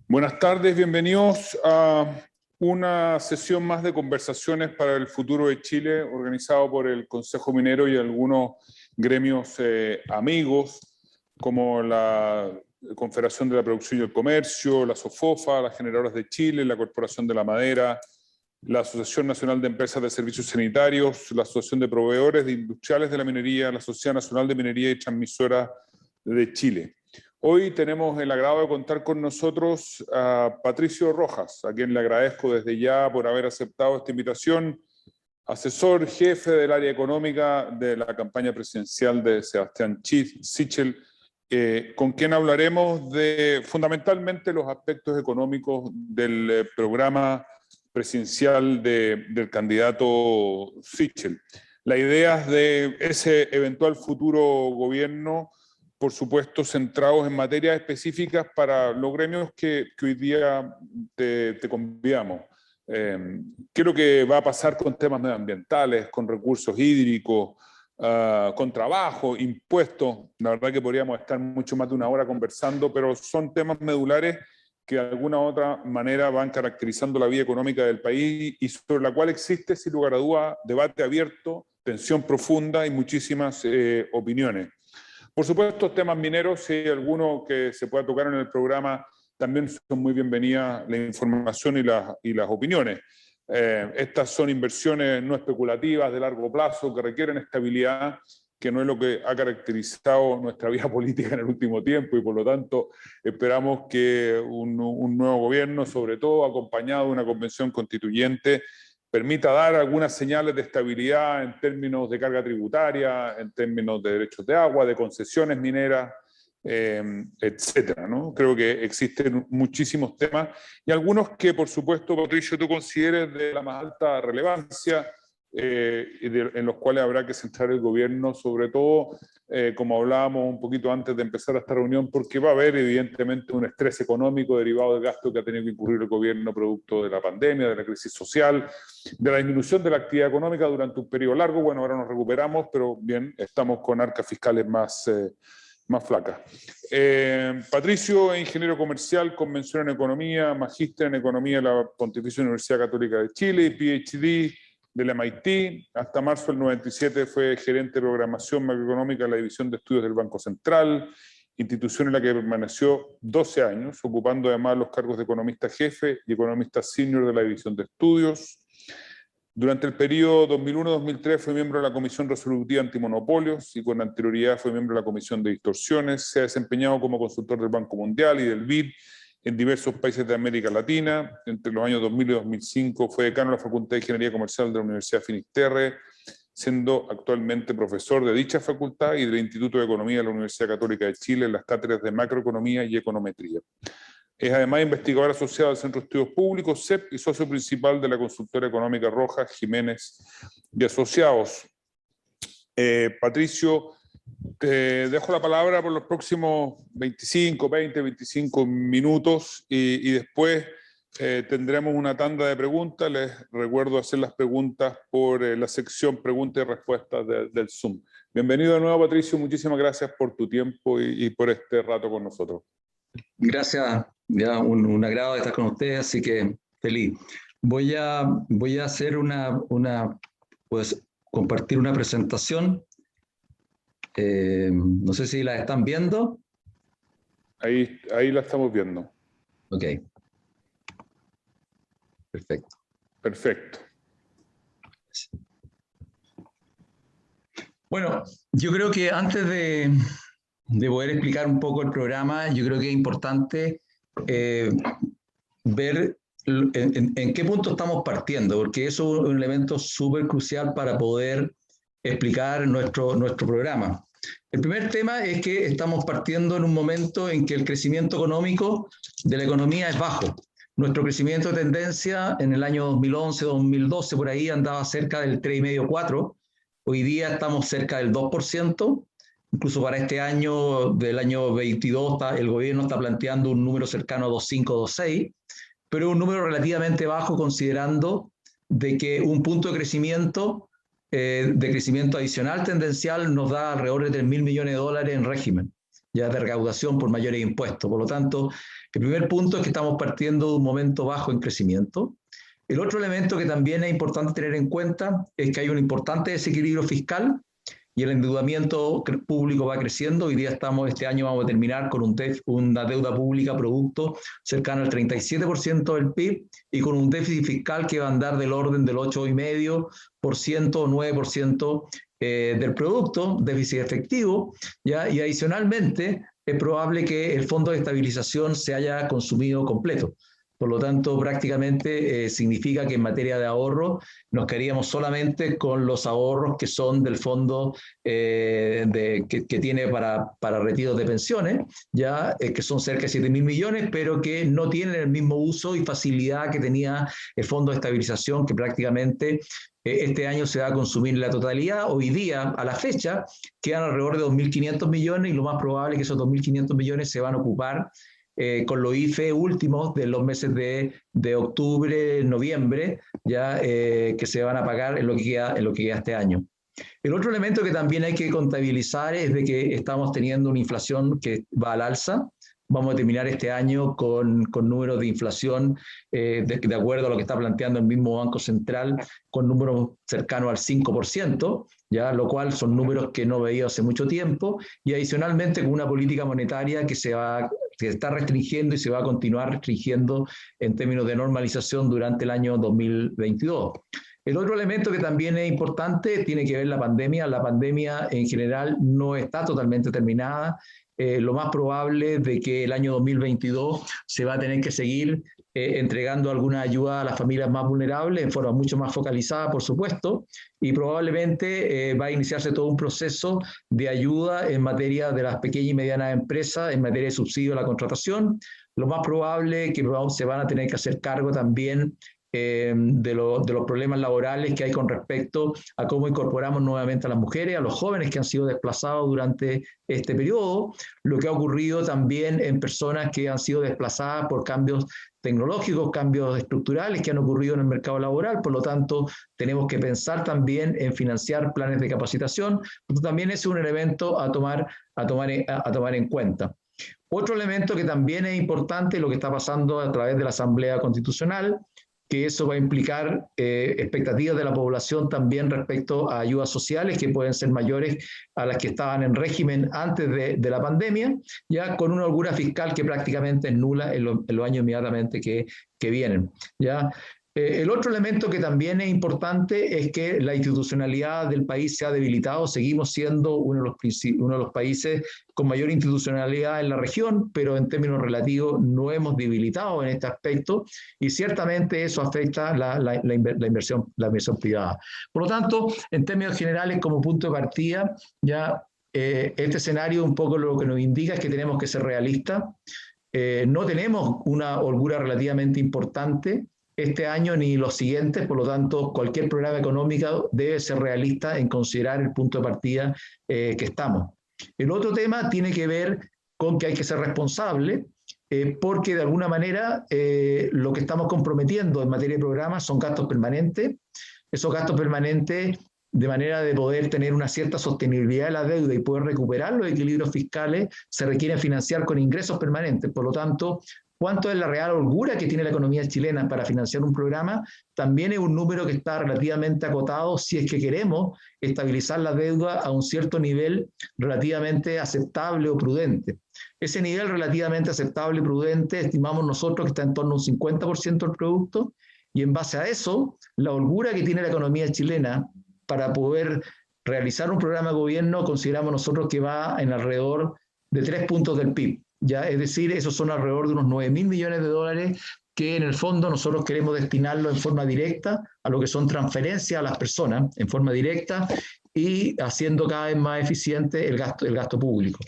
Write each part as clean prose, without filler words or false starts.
Buenas tardes, bienvenidos a una sesión más de conversaciones para el futuro de Chile, organizado por el Consejo Minero y algunos gremios amigos, como la Confederación de la Producción y el Comercio, la SOFOFA, las Generadoras de Chile, la Corporación de la Madera, la Asociación Nacional de Empresas de Servicios Sanitarios, la Asociación de Proveedores de Industriales de la Minería, la Sociedad Nacional de Minería y Transmisora de Chile. Hoy tenemos el agrado de contar con nosotros a Patricio Rojas, a quien le agradezco desde ya por haber aceptado esta invitación, asesor jefe del área económica de la campaña presidencial de Sebastián Sichel, con quien hablaremos de fundamentalmente los aspectos económicos del programa presidencial del candidato Sichel. Las ideas de ese eventual futuro gobierno, por supuesto, centrados en materias específicas para los gremios que hoy día te convidamos. ¿Qué es lo que va a pasar con temas medioambientales, con recursos hídricos, con trabajo, impuestos? La verdad que podríamos estar mucho más de una hora conversando, pero son temas medulares que de alguna u otra manera van caracterizando la vida económica del país y sobre la cual existe, sin lugar a duda, debate abierto, tensión profunda y muchísimas opiniones. Por supuesto, temas mineros, si hay alguno que se pueda tocar en el programa, también son muy bienvenidas la información y las opiniones. Estas son inversiones no especulativas de largo plazo que requieren estabilidad, que no es lo que ha caracterizado nuestra vida política en el último tiempo, y por lo tanto esperamos que un nuevo gobierno, sobre todo acompañado de una convención constituyente, permita dar algunas señales de estabilidad en términos de carga tributaria, en términos de derechos de agua, de concesiones mineras, etcétera, ¿no? Creo que existen muchísimos temas y algunos que, por supuesto, Patricio, tú consideres de la más alta relevancia, en los cuales habrá que centrar el gobierno, sobre todo, como hablábamos un poquito antes de empezar esta reunión, porque va a haber evidentemente un estrés económico derivado del gasto que ha tenido que incurrir el gobierno producto de la pandemia, de la crisis social, de la disminución de la actividad económica durante un periodo largo. Bueno, ahora nos recuperamos, pero bien, estamos con arcas fiscales más flacas. Patricio es ingeniero comercial con mención en economía, magíster en economía de la Pontificia Universidad Católica de Chile y PhD del MIT. Hasta marzo del 97 fue gerente de programación macroeconómica en la División de Estudios del Banco Central, institución en la que permaneció 12 años, ocupando además los cargos de economista jefe y economista senior de la División de Estudios. Durante el periodo 2001-2003 fue miembro de la Comisión Resolutiva Antimonopolios y con anterioridad fue miembro de la Comisión de Distorsiones. Se ha desempeñado como consultor del Banco Mundial y del BID en diversos países de América Latina. Entre los años 2000 y 2005 fue decano de la Facultad de Ingeniería Comercial de la Universidad Finisterre, siendo actualmente profesor de dicha facultad y del Instituto de Economía de la Universidad Católica de Chile en las cátedras de macroeconomía y econometría. Es además investigador asociado al Centro de Estudios Públicos, CEP, y socio principal de la consultora económica Rojas, Jiménez y Asociados. Patricio, te dejo la palabra por los próximos 25 minutos y después tendremos una tanda de preguntas. Les recuerdo hacer las preguntas por la sección preguntas y respuestas del Zoom. Bienvenido de nuevo, Patricio. Muchísimas gracias por tu tiempo y por este rato con nosotros. Gracias, ya un agrado estar con ustedes, así que feliz. Voy a hacer pues compartir una presentación. No sé si la están viendo. Ahí la estamos viendo. Ok. Perfecto. Perfecto. Bueno, yo creo que antes de poder explicar un poco el programa, yo creo que es importante ver en qué punto estamos partiendo, porque eso es un elemento súper crucial para poder explicar nuestro programa. El primer tema es que estamos partiendo en un momento en que el crecimiento económico de la economía es bajo. Nuestro crecimiento de tendencia en el año 2011, 2012, por ahí andaba cerca del 3,5-4%. Hoy día estamos cerca del 2%. Incluso para este año, del año 22, el gobierno está planteando un número cercano a 2,5, 2,6, pero un número relativamente bajo considerando de que un punto de crecimiento adicional tendencial nos da alrededor de $3.000 millones en régimen, ya de recaudación por mayores impuestos. Por lo tanto, El primer punto es que estamos partiendo de un momento bajo en crecimiento. El otro elemento que también es importante tener en cuenta es que hay un importante desequilibrio fiscal y el endeudamiento público va creciendo. Hoy día este año vamos a terminar con una deuda pública producto cercana al 37% del PIB y con un déficit fiscal que va a andar del orden del 8,5% o 9% del producto, déficit efectivo, ¿ya? Y adicionalmente es probable que el fondo de estabilización se haya consumido completo. Por lo tanto, prácticamente significa que en materia de ahorro nos quedaríamos solamente con los ahorros que son del fondo que tiene para retiros de pensiones, ya que son cerca de 7.000 millones, pero que no tienen el mismo uso y facilidad que tenía el fondo de estabilización, que prácticamente este año se va a consumir la totalidad. Hoy día, a la fecha, quedan alrededor de 2.500 millones y lo más probable es que esos 2.500 millones se van a ocupar con los IFE últimos de los meses de octubre, noviembre, ya que se van a pagar en lo que queda este año. El otro elemento que también hay que contabilizar es de que estamos teniendo una inflación que va al alza. Vamos a terminar este año con números de inflación, de acuerdo a lo que está planteando el mismo Banco Central, con números cercanos al 5%, ¿ya? Lo cual son números que no veía hace mucho tiempo, y adicionalmente con una política monetaria que se está restringiendo y se va a continuar restringiendo en términos de normalización durante el año 2022. El otro elemento que también es importante tiene que ver la pandemia. La pandemia en general no está totalmente terminada. Lo más probable es de que el año 2022 se va a tener que seguir entregando alguna ayuda a las familias más vulnerables en forma mucho más focalizada, por supuesto, y probablemente va a iniciarse todo un proceso de ayuda en materia de las pequeñas y medianas empresas, en materia de subsidio a la contratación. Lo más probable es que se van a tener que hacer cargo también de los problemas laborales que hay con respecto a cómo incorporamos nuevamente a las mujeres, a los jóvenes que han sido desplazados durante este periodo, lo que ha ocurrido también en personas que han sido desplazadas por cambios tecnológicos, cambios estructurales que han ocurrido en el mercado laboral. Por lo tanto, tenemos que pensar también en financiar planes de capacitación. También es un elemento a tomar en cuenta. Otro elemento que también es importante, lo que está pasando a través de la Asamblea Constitucional, que eso va a implicar expectativas de la población también respecto a ayudas sociales que pueden ser mayores a las que estaban en régimen antes de la pandemia, ya con una holgura fiscal que prácticamente es nula en los años inmediatamente que vienen, ¿ya? El otro elemento que también es importante es que la institucionalidad del país se ha debilitado. Seguimos siendo uno de los países con mayor institucionalidad en la región, pero en términos relativos no hemos debilitado en este aspecto y ciertamente eso afecta la inversión privada. Por lo tanto, en términos generales, como punto de partida, ya este escenario un poco lo que nos indica es que tenemos que ser realistas. No tenemos una holgura relativamente importante este año ni los siguientes, por lo tanto, cualquier programa económico debe ser realista en considerar el punto de partida que estamos. El otro tema tiene que ver con que hay que ser responsable, porque de alguna manera lo que estamos comprometiendo en materia de programas son gastos permanentes. Esos gastos permanentes, de manera de poder tener una cierta sostenibilidad de la deuda y poder recuperar los equilibrios fiscales, se requieren financiar con ingresos permanentes. Por lo tanto, cuánto es la real holgura que tiene la economía chilena para financiar un programa, también es un número que está relativamente acotado si es que queremos estabilizar la deuda a un cierto nivel relativamente aceptable o prudente. Ese nivel relativamente aceptable y prudente estimamos nosotros que está en torno a un 50% del producto, y en base a eso, la holgura que tiene la economía chilena para poder realizar un programa de gobierno, consideramos nosotros que va en alrededor de 3 puntos del PIB. ¿Ya? Es decir, esos son alrededor de unos 9.000 millones de dólares que en el fondo nosotros queremos destinarlo en forma directa a lo que son transferencias a las personas, en forma directa y haciendo cada vez más eficiente el gasto público.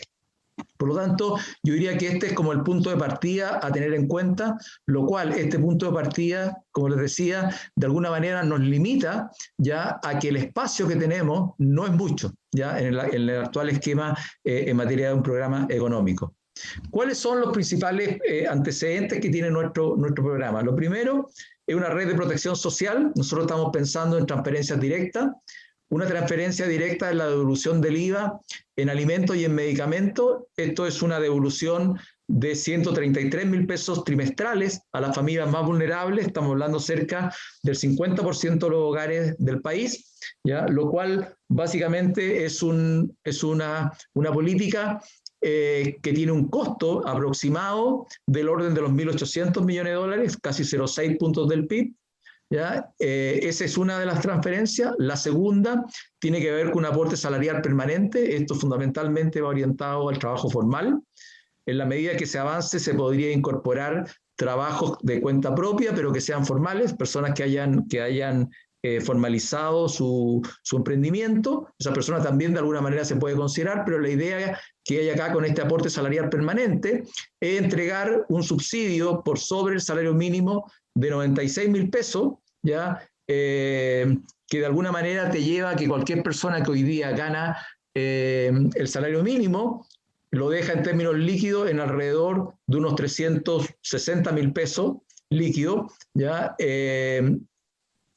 Por lo tanto, yo diría que este es como el punto de partida a tener en cuenta, lo cual este punto de partida, como les decía, de alguna manera nos limita ya a que el espacio que tenemos no es mucho, ya en el actual esquema en materia de un programa económico. ¿Cuáles son los principales antecedentes que tiene nuestro programa? Lo primero es una red de protección social. Nosotros estamos pensando en transferencias directas. Una transferencia directa es la devolución del IVA en alimentos y en medicamentos. Esto es una devolución de 133.000 pesos trimestrales a las familias más vulnerables. Estamos hablando cerca del 50% de los hogares del país, ¿ya? Lo cual básicamente es una política que tiene un costo aproximado del orden de los 1.800 millones de dólares, casi 0,6 puntos del PIB. ¿Ya? Esa es una de las transferencias. La segunda tiene que ver con un aporte salarial permanente. Esto fundamentalmente va orientado al trabajo formal. En la medida que se avance, se podría incorporar trabajos de cuenta propia, pero que sean formales, personas que hayan formalizado su emprendimiento. Esa persona también de alguna manera se puede considerar, pero la idea que hay acá con este aporte salarial permanente es entregar un subsidio por sobre el salario mínimo de 96.000 pesos, ¿ya? Que de alguna manera te lleva a que cualquier persona que hoy día gana el salario mínimo lo deja en términos líquidos en alrededor de unos 360.000 pesos líquidos, ¿ya?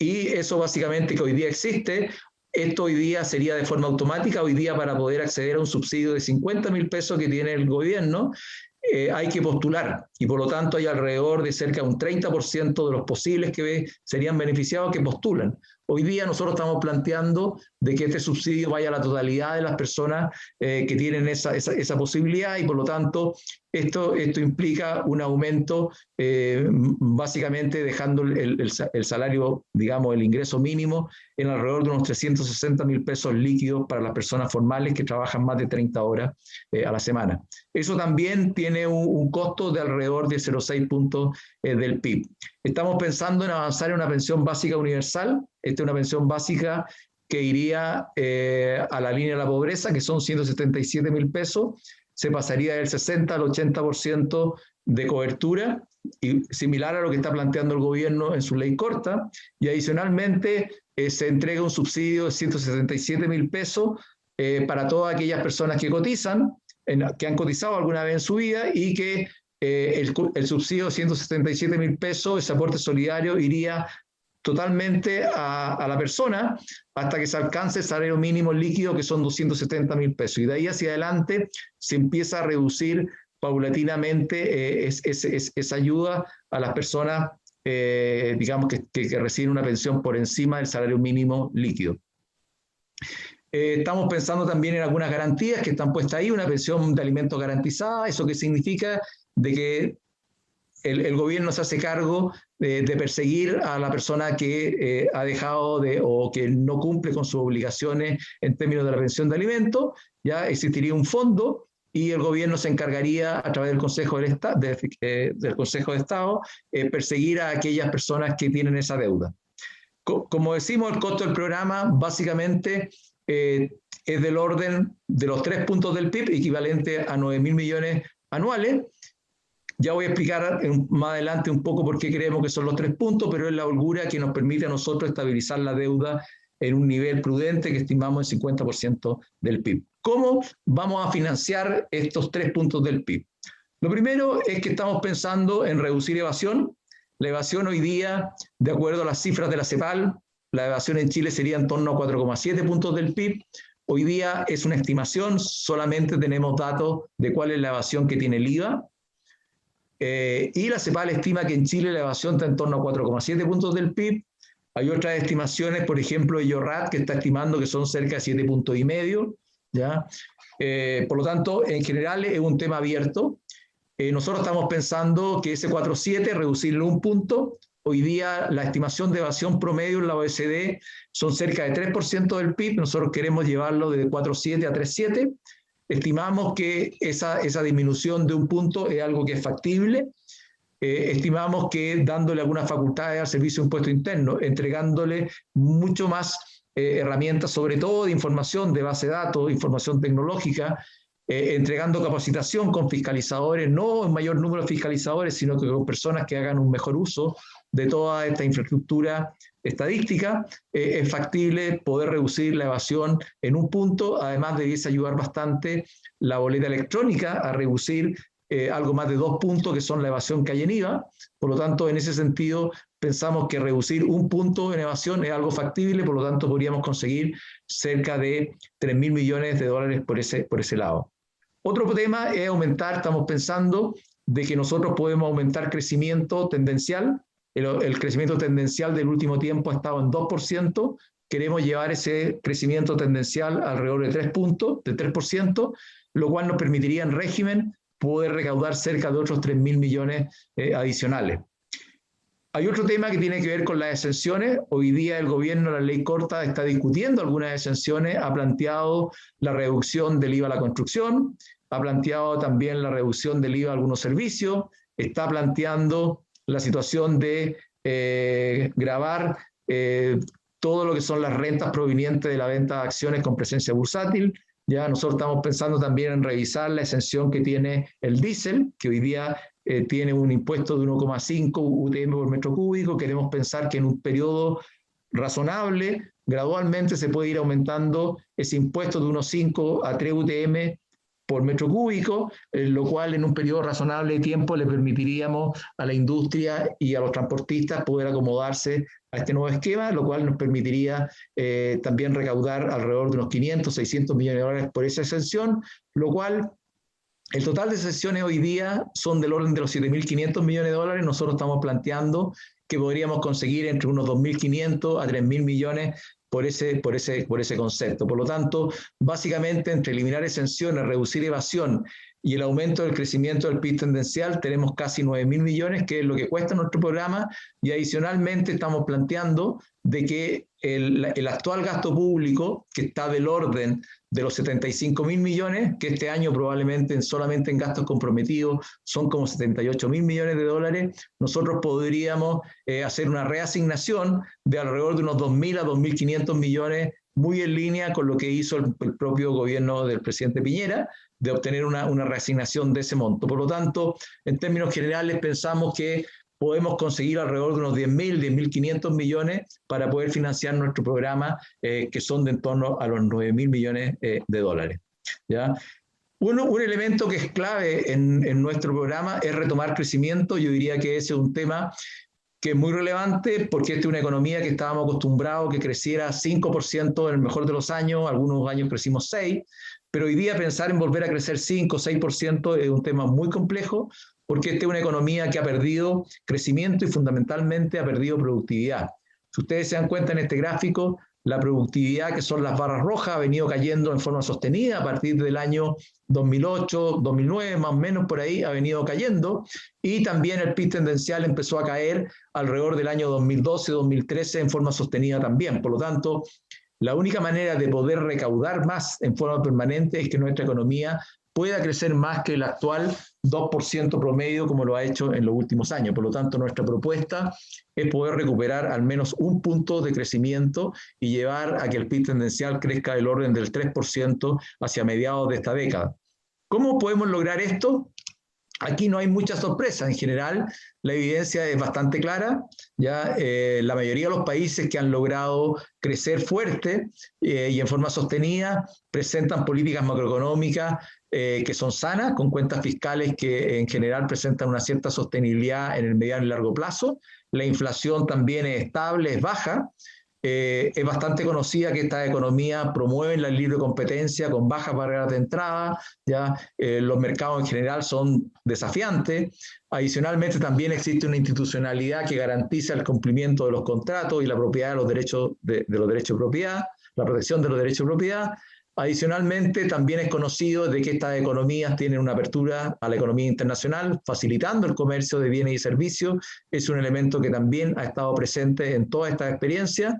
Y eso básicamente que hoy día existe. Esto hoy día sería de forma automática. Hoy día, para poder acceder a un subsidio de 50.000 pesos que tiene el gobierno, hay que postular, y por lo tanto hay alrededor de cerca de un 30% de los posibles que serían beneficiados que postulan. Hoy día nosotros estamos planteando de que este subsidio vaya a la totalidad de las personas que tienen esa posibilidad, y por lo tanto esto implica un aumento básicamente dejando el salario, digamos, el ingreso mínimo en alrededor de unos 360.000 pesos líquidos para las personas formales que trabajan más de 30 horas a la semana. Eso también tiene un costo de alrededor de 0,6 puntos del PIB. Estamos pensando en avanzar en una pensión básica universal. Esta es una pensión básica que iría a la línea de la pobreza, que son 177.000 pesos. Se pasaría del 60 al 80% de cobertura, y similar a lo que está planteando el gobierno en su ley corta, y adicionalmente se entrega un subsidio de 177.000 pesos para todas aquellas personas que cotizan, que han cotizado alguna vez en su vida, y que el subsidio de 177.000 pesos, ese aporte solidario, iría totalmente a la persona hasta que se alcance el salario mínimo líquido, que son 270.000 pesos. Y de ahí hacia adelante se empieza a reducir paulatinamente esa ayuda a las personas, digamos, que reciben una pensión por encima del salario mínimo líquido. Estamos pensando también en algunas garantías que están puestas ahí, una pensión de alimentos garantizada. ¿Eso qué significa? De que el gobierno se hace cargo de perseguir a la persona que ha dejado o que no cumple con sus obligaciones en términos de la pensión de alimentos. Ya existiría un fondo y el gobierno se encargaría, a través del Consejo del Consejo de Estado, perseguir a aquellas personas que tienen esa deuda. Como decimos, el costo del programa básicamente es del orden de los 3 puntos del PIB, equivalente a 9.000 millones anuales. Ya voy a explicar más adelante un poco por qué creemos que son los 3 puntos, pero es la holgura que nos permite a nosotros estabilizar la deuda en un nivel prudente que estimamos en 50% del PIB. ¿Cómo vamos a financiar estos 3 puntos del PIB? Lo primero es que estamos pensando en reducir evasión. La evasión hoy día, de acuerdo a las cifras de la CEPAL, la evasión en Chile sería en torno a 4,7 puntos del PIB. Hoy día es una estimación, solamente tenemos datos de cuál es la evasión que tiene el IVA. Y la CEPAL estima que en Chile la evasión está en torno a 4,7 puntos del PIB. Hay otras estimaciones, por ejemplo, de Yorrat, que está estimando que son cerca de 7,5 puntos. ¿Ya? Por lo tanto, en general es un tema abierto. Nosotros estamos pensando que ese 4,7, reducirlo 1 punto. Hoy día la estimación de evasión promedio en la OECD son cerca de 3% del PIB. Nosotros queremos llevarlo de 4,7 a 3,7. Estimamos que esa disminución de 1 punto es algo que es factible. Estimamos que dándole algunas facultades al Servicio de Impuesto Interno, entregándole mucho más herramientas, sobre todo de información, de base de datos, información tecnológica, entregando capacitación con fiscalizadores, no en mayor número de fiscalizadores, sino que con personas que hagan un mejor uso de toda esta infraestructura estadística, es factible poder reducir la evasión en 1 punto. Además, debiese ayudar bastante la boleta electrónica a reducir algo más de 2 puntos, que son la evasión que hay en IVA. Por lo tanto, en ese sentido, pensamos que reducir 1 punto en evasión es algo factible. Por lo tanto, podríamos conseguir cerca de 3.000 millones de dólares por ese lado. Otro tema es aumentar, estamos pensando de que nosotros podemos aumentar crecimiento tendencial. El crecimiento tendencial del último tiempo ha estado en 2%. Queremos llevar ese crecimiento tendencial alrededor de 3 puntos, de 3%, lo cual nos permitiría en régimen poder recaudar cerca de otros 3.000 millones adicionales. Hay otro tema que tiene que ver con las exenciones. Hoy día el gobierno, la ley corta, está discutiendo algunas exenciones, ha planteado la reducción del IVA a la construcción, ha planteado también la reducción del IVA a algunos servicios, está planteando la situación de gravar todo lo que son las rentas provenientes de la venta de acciones con presencia bursátil. Ya nosotros estamos pensando también en revisar la exención que tiene el diésel, que hoy día tiene un impuesto de 1,5 UTM por metro cúbico. Queremos pensar que en un periodo razonable, gradualmente se puede ir aumentando ese impuesto de 1,5 a 3 UTM por metro cúbico, lo cual en un periodo razonable de tiempo le permitiríamos a la industria y a los transportistas poder acomodarse a este nuevo esquema, lo cual nos permitiría también recaudar alrededor de unos 500, 600 millones de dólares por esa exención, lo cual el total de exenciones hoy día son del orden de los 7.500 millones de dólares. Nosotros estamos planteando que podríamos conseguir entre unos 2.500 a 3.000 millones por ese concepto. Por lo tanto, básicamente entre eliminar exenciones, reducir evasión y el aumento del crecimiento del PIB tendencial, tenemos casi 9.000 millones, que es lo que cuesta nuestro programa, y adicionalmente estamos planteando de que el actual gasto público, que está del orden de los 75.000 millones, que este año probablemente solamente en gastos comprometidos son como 78.000 millones de dólares, nosotros podríamos hacer una reasignación de alrededor de unos 2.000 a 2.500 millones, muy en línea con lo que hizo el propio gobierno del presidente Piñera, de obtener una reasignación de ese monto. Por lo tanto, en términos generales, pensamos que podemos conseguir alrededor de unos 10.000, 10.500 millones para poder financiar nuestro programa, que son de en torno a los 9.000 millones de dólares. ¿Ya? Un elemento que es clave en nuestro programa es retomar crecimiento. Yo diría que ese es un tema que es muy relevante porque esta es una economía que estábamos acostumbrados que creciera 5% en el mejor de los años, algunos años crecimos 6%, pero hoy día pensar en volver a crecer 5 o 6% es un tema muy complejo porque esta es una economía que ha perdido crecimiento y fundamentalmente ha perdido productividad. Si ustedes se dan cuenta en este gráfico, la productividad, que son las barras rojas, ha venido cayendo en forma sostenida a partir del año 2008, 2009, más o menos por ahí ha venido cayendo, y también el PIB tendencial empezó a caer alrededor del año 2012, 2013 en forma sostenida también. Por lo tanto, la única manera de poder recaudar más en forma permanente es que nuestra economía pueda crecer más que el actual 2% promedio como lo ha hecho en los últimos años. Por lo tanto, nuestra propuesta es poder recuperar al menos un punto de crecimiento y llevar a que el PIB tendencial crezca del orden del 3% hacia mediados de esta década. ¿Cómo podemos lograr esto? Aquí no hay mucha sorpresa. En general, la evidencia es bastante clara. Ya la mayoría de los países que han logrado crecer fuerte y en forma sostenida presentan políticas macroeconómicas que son sanas, con cuentas fiscales que en general presentan una cierta sostenibilidad en el mediano y largo plazo. La inflación también es estable, es baja. Es bastante conocida que estas economías promueven la libre competencia con bajas barreras de entrada, ya los mercados en general son desafiantes. Adicionalmente también existe una institucionalidad que garantiza el cumplimiento de los contratos y la propiedad de los derechos de los derechos de propiedad, la protección de los derechos de propiedad. Adicionalmente, también es conocido de que estas economías tienen una apertura a la economía internacional, facilitando el comercio de bienes y servicios. Es un elemento que también ha estado presente en toda esta experiencia.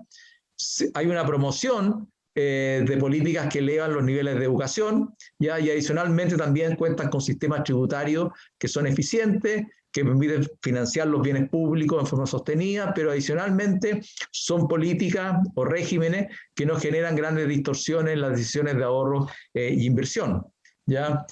Hay una promoción de políticas que elevan los niveles de educación, ¿ya? Y adicionalmente también cuentan con sistemas tributarios que son eficientes, que permiten financiar los bienes públicos en forma sostenida, pero adicionalmente son políticas o regímenes que no generan grandes distorsiones en las decisiones de ahorro e inversión, ¿ya?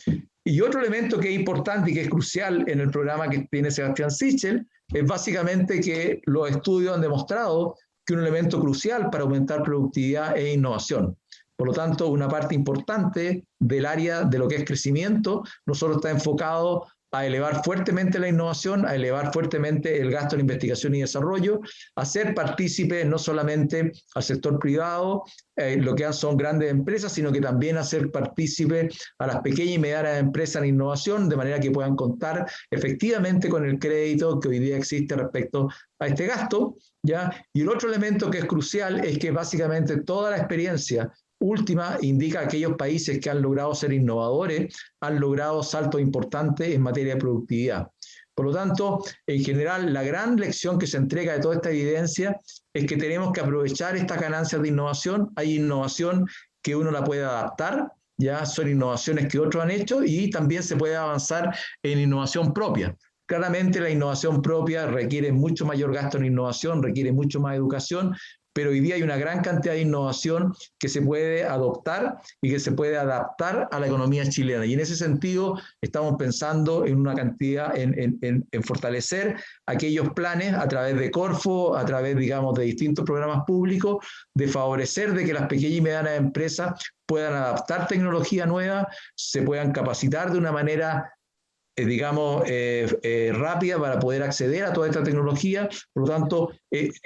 Y otro elemento que es importante y que es crucial en el programa que tiene Sebastián Sichel es básicamente que los estudios han demostrado que un elemento crucial para aumentar productividad es innovación. Por lo tanto, una parte importante del área de lo que es crecimiento, nosotros está enfocado a elevar fuertemente la innovación, a elevar fuertemente el gasto en investigación y desarrollo, a hacer partícipe no solamente al sector privado, lo que son grandes empresas, sino que también hacer partícipe a las pequeñas y medianas empresas en innovación, de manera que puedan contar efectivamente con el crédito que hoy día existe respecto a este gasto, ¿ya? Y el otro elemento que es crucial es que básicamente toda la experiencia última indica que aquellos países que han logrado ser innovadores han logrado saltos importantes en materia de productividad. Por lo tanto, en general, la gran lección que se entrega de toda esta evidencia es que tenemos que aprovechar estas ganancias de innovación. Hay innovación que uno la puede adaptar, ya son innovaciones que otros han hecho, y también se puede avanzar en innovación propia. Claramente la innovación propia requiere mucho mayor gasto en innovación, requiere mucho más educación, pero hoy día hay una gran cantidad de innovación que se puede adoptar y que se puede adaptar a la economía chilena. Y en ese sentido estamos pensando en una cantidad, en fortalecer aquellos planes a través de Corfo, a través, digamos, de distintos programas públicos, de favorecer de que las pequeñas y medianas empresas puedan adaptar tecnología nueva, se puedan capacitar de una manera digamos, rápida para poder acceder a toda esta tecnología. Por lo tanto,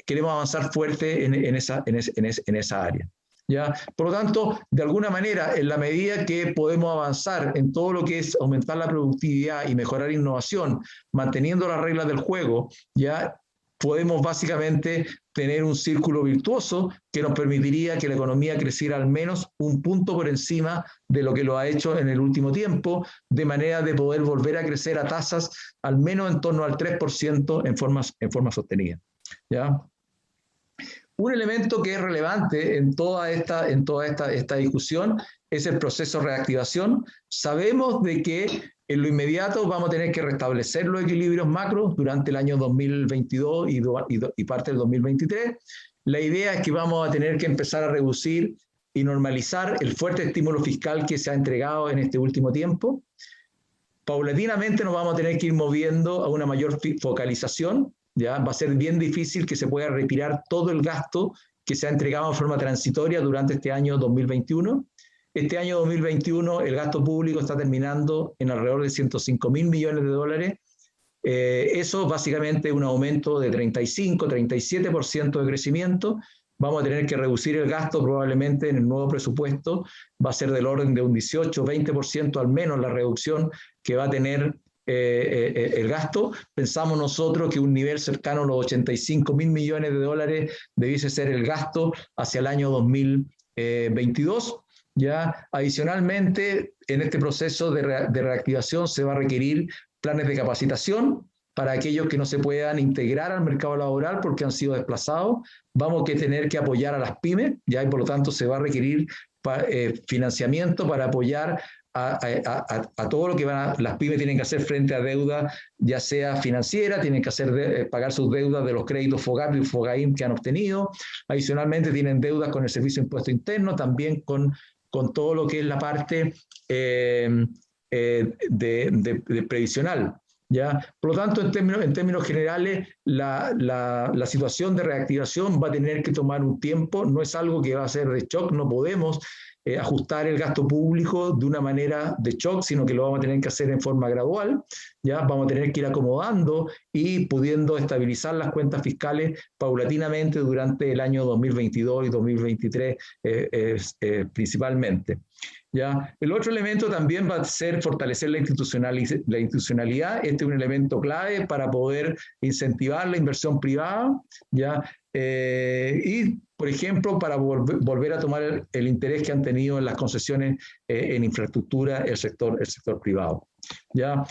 queremos avanzar fuerte en esa área. ¿Ya? Por lo tanto, de alguna manera, en la medida que podemos avanzar en todo lo que es aumentar la productividad y mejorar innovación, manteniendo las reglas del juego, ya podemos básicamente tener un círculo virtuoso que nos permitiría que la economía creciera al menos un punto por encima de lo que lo ha hecho en el último tiempo, de manera de poder volver a crecer a tasas al menos en torno al 3% en forma sostenida. ¿Ya? Un elemento que es relevante en toda esta discusión es el proceso de reactivación. Sabemos de que en lo inmediato vamos a tener que restablecer los equilibrios macros durante el año 2022 y parte del 2023. La idea es que vamos a tener que empezar a reducir y normalizar el fuerte estímulo fiscal que se ha entregado en este último tiempo. Paulatinamente nos vamos a tener que ir moviendo a una mayor focalización. ¿Ya? Va a ser bien difícil que se pueda retirar todo el gasto que se ha entregado en forma transitoria durante este año 2021. Este año 2021 el gasto público está terminando en alrededor de 105.000 millones de dólares. Eso básicamente es un aumento de 35-37% de crecimiento. Vamos a tener que reducir el gasto probablemente en el nuevo presupuesto. Va a ser del orden de un 18-20% al menos la reducción que va a tener el gasto. Pensamos nosotros que un nivel cercano a los 85.000 millones de dólares debiese ser el gasto hacia el año 2022. ¿Ya? Adicionalmente, en este proceso de reactivación se va a requerir planes de capacitación para aquellos que no se puedan integrar al mercado laboral porque han sido desplazados. Vamos a tener que apoyar a las pymes, ¿ya? Y por lo tanto se va a requerir financiamiento para apoyar a todo lo que las pymes tienen que hacer frente a deuda, ya sea financiera, tienen que pagar sus deudas de los créditos FOGAP y FOGAIM que han obtenido. Adicionalmente tienen deudas con el Servicio de Impuesto Interno, también con todo lo que es la parte de previsional. ¿Ya? Por lo tanto, en términos generales, la situación de reactivación va a tener que tomar un tiempo, no es algo que va a ser de shock, no podemos ajustar el gasto público de una manera de shock, sino que lo vamos a tener que hacer en forma gradual, ¿ya? Vamos a tener que ir acomodando y pudiendo estabilizar las cuentas fiscales paulatinamente durante el año 2022 y 2023 principalmente. ¿Ya? El otro elemento también va a ser fortalecer la institucionalidad. Este es un elemento clave para poder incentivar la inversión privada, ¿ya? Y, por ejemplo, para volver a tomar el interés que han tenido en las concesiones en infraestructura el sector privado. ¿Ya?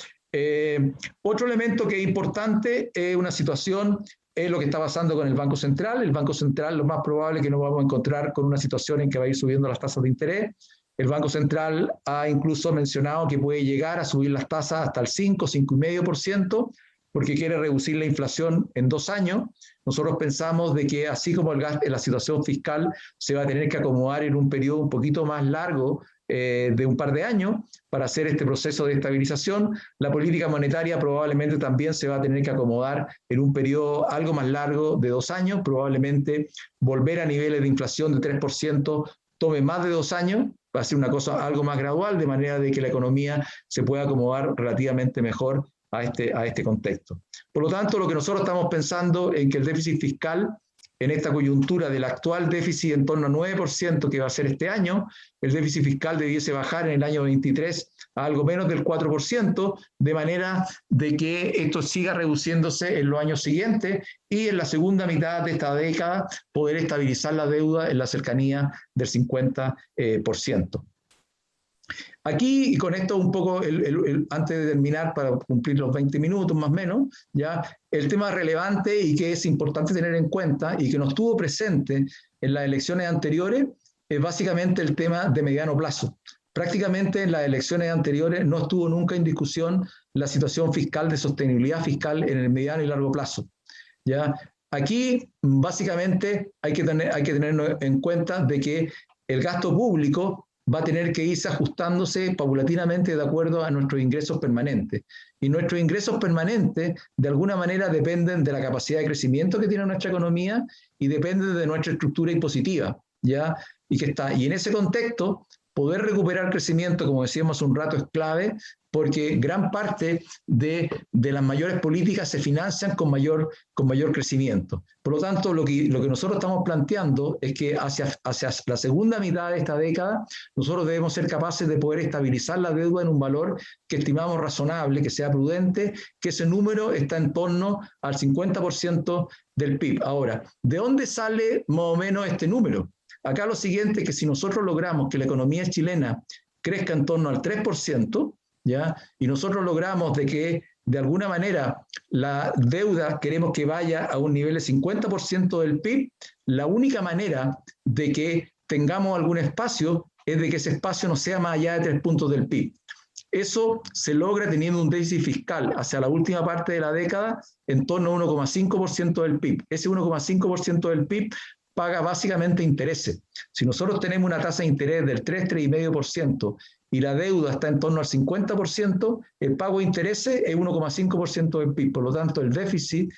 Otro elemento que es importante es una situación, es lo que está pasando con el Banco Central. El Banco Central, lo más probable es que nos vamos a encontrar con una situación en que va a ir subiendo las tasas de interés. El Banco Central ha incluso mencionado que puede llegar a subir las tasas hasta el 5-5,5%, porque quiere reducir la inflación en 2 años. Nosotros pensamos de que así como la situación fiscal se va a tener que acomodar en un periodo un poquito más largo de un par de años para hacer este proceso de estabilización, la política monetaria probablemente también se va a tener que acomodar en un periodo algo más largo de 2 años, probablemente volver a niveles de inflación de 3% tome más de 2 años, va a ser una cosa algo más gradual, de manera de que la economía se pueda acomodar relativamente mejor a este contexto. Por lo tanto, lo que nosotros estamos pensando en que el déficit fiscal, en esta coyuntura del actual déficit en torno a 9% que va a ser este año, el déficit fiscal debiese bajar en el año 23 a algo menos del 4%, de manera de que esto siga reduciéndose en los años siguientes y en la segunda mitad de esta década poder estabilizar la deuda en la cercanía del 50%. Aquí, y con esto un poco, antes de terminar, para cumplir los 20 minutos más o menos, ya el tema relevante y que es importante tener en cuenta y que no estuvo presente en las elecciones anteriores es básicamente el tema de mediano plazo. Prácticamente en las elecciones anteriores no estuvo nunca en discusión la situación fiscal de sostenibilidad fiscal en el mediano y largo plazo. ¿Ya? Aquí básicamente hay que tener en cuenta de que el gasto público va a tener que irse ajustándose paulatinamente de acuerdo a nuestros ingresos permanentes. Y nuestros ingresos permanentes, de alguna manera, dependen de la capacidad de crecimiento que tiene nuestra economía y dependen de nuestra estructura impositiva, ¿ya? Y en ese contexto, poder recuperar crecimiento, como decíamos un rato, es clave, porque gran parte de las mayores políticas se financian con mayor crecimiento. Por lo tanto, lo que nosotros estamos planteando es que hacia la segunda mitad de esta década, nosotros debemos ser capaces de poder estabilizar la deuda en un valor que estimamos razonable, que sea prudente, que ese número está en torno al 50% del PIB. Ahora, ¿de dónde sale más o menos este número? Acá lo siguiente, que si nosotros logramos que la economía chilena crezca en torno al 3%, ¿ya? Y nosotros logramos de que de alguna manera la deuda queremos que vaya a un nivel de 50% del PIB, la única manera de que tengamos algún espacio es de que ese espacio no sea más allá de 3 puntos del PIB. Eso se logra teniendo un déficit fiscal hacia la última parte de la década en torno a 1,5% del PIB. Ese 1,5% del PIB paga básicamente intereses. Si nosotros tenemos una tasa de interés del 3,5% y la deuda está en torno al 50%, el pago de intereses es 1,5% del PIB. Por lo tanto, el déficit